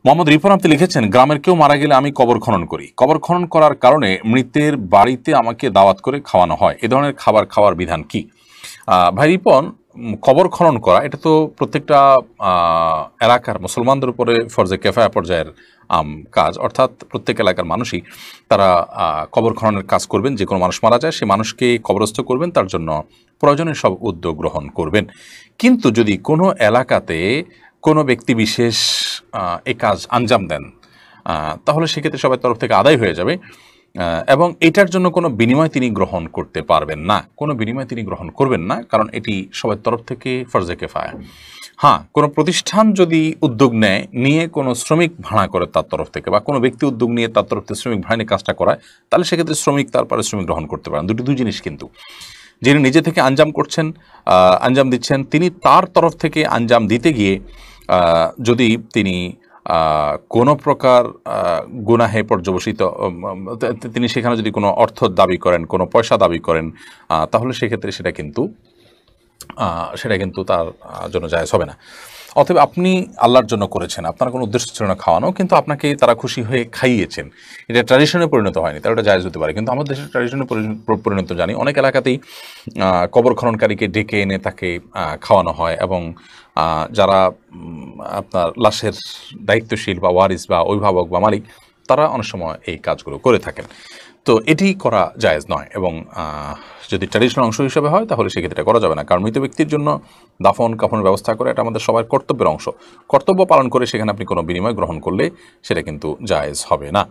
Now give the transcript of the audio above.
মোহাম্মদ রিপন আপনি লিখেছেন, গ্রামের কেউ মারা গেলে আমি কবর খনন করি। কবর খনন করার কারণে মৃতের বাড়িতে আমাকে দাওয়াত করে খাওয়ানো হয়। এ ধরনের খাবার খাওয়ার বিধান কি? ভাই রিপন, কবর খনন করা এটা তো প্রত্যেকটা এলাকার মুসলমানদের উপরে ফরজে কেফায়া পর্যায়ের কাজ। অর্থাৎ প্রত্যেক এলাকার মানুষই তারা কবর খননের কাজ করবেন। যে কোনো মানুষ মারা যায় সে মানুষকে কবরস্থ করবেন, তার জন্য প্রয়োজনীয় সব উদ্যোগ গ্রহণ করবেন। কিন্তু যদি কোনো এলাকাতে কোনো ব্যক্তি বিশেষ এই কাজ আঞ্জাম দেন, তাহলে সেক্ষেত্রে সবার তরফ থেকে আদায় হয়ে যাবে এবং এটার জন্য কোনো বিনিময় তিনি গ্রহণ করতে পারবেন না, কোনো বিনিময় তিনি গ্রহণ করবেন না, কারণ এটি সবার তরফ থেকে ফরজে কেফায়া। হ্যাঁ, কোনো প্রতিষ্ঠান যদি উদ্যোগ নিয়ে কোনো শ্রমিক ভাড়া করে তার তরফ থেকে, বা কোনো ব্যক্তি উদ্যোগ নিয়ে তার তরফ থেকে শ্রমিক ভাড়া নিয়ে কাজটা করায়, তাহলে সেক্ষেত্রে শ্রমিক তার পারিশ্রমিক গ্রহণ করতে পারেন। দুই জিনিস কিন্তু। যিনি নিজে থেকে আঞ্জাম করছেন, আঞ্জাম দিচ্ছেন, তিনি তার তরফ থেকে আঞ্জাম দিতে গিয়ে যদি তিনি কোনো প্রকার গুনাহে পর্যবসিত, তিনি সেখানে যদি কোনো অর্থ দাবি করেন, কোনো পয়সা দাবি করেন, তাহলে সেক্ষেত্রে সেটা কিন্তু তার জন্য জায়েজ হবে না। অতএব আপনি আল্লাহর জন্য করেছেন, আপনার কোনো উদ্দেশ্য ছিল না খাওয়ানো, কিন্তু আপনাকে তারা খুশি হয়ে খাইয়েছেন, এটা ট্র্যাডিশনে পরিণত হয়নি, তার ওটা জায়েজ হতে পারে। কিন্তু আমাদের দেশের ট্র্যাডিশনে পরিণত জানি, অনেক এলাকাতেই কবর খননকারীকে ডেকে এনে তাকে খাওয়ানো হয় এবং যারা আপনার লাশের দায়িত্বশীল বা ওয়ারিস বা অভিভাবক বা মালিক, তারা অনেক সময় এই কাজগুলো করে থাকেন। তো এটি করা জায়েজ নয় এবং যদি ট্র্যাডিশনাল অংশ হিসেবে হয় তাহলে সেক্ষেত্রে করা যাবে না, কারণ মৃত ব্যক্তির জন্য দাফন কাফনের ব্যবস্থা করে এটা আমাদের সবার কর্তব্যের অংশ। কর্তব্য পালন করে সেখানে আপনি কোনো বিনিময় গ্রহণ করলে সেটা কিন্তু জায়েজ হবে না।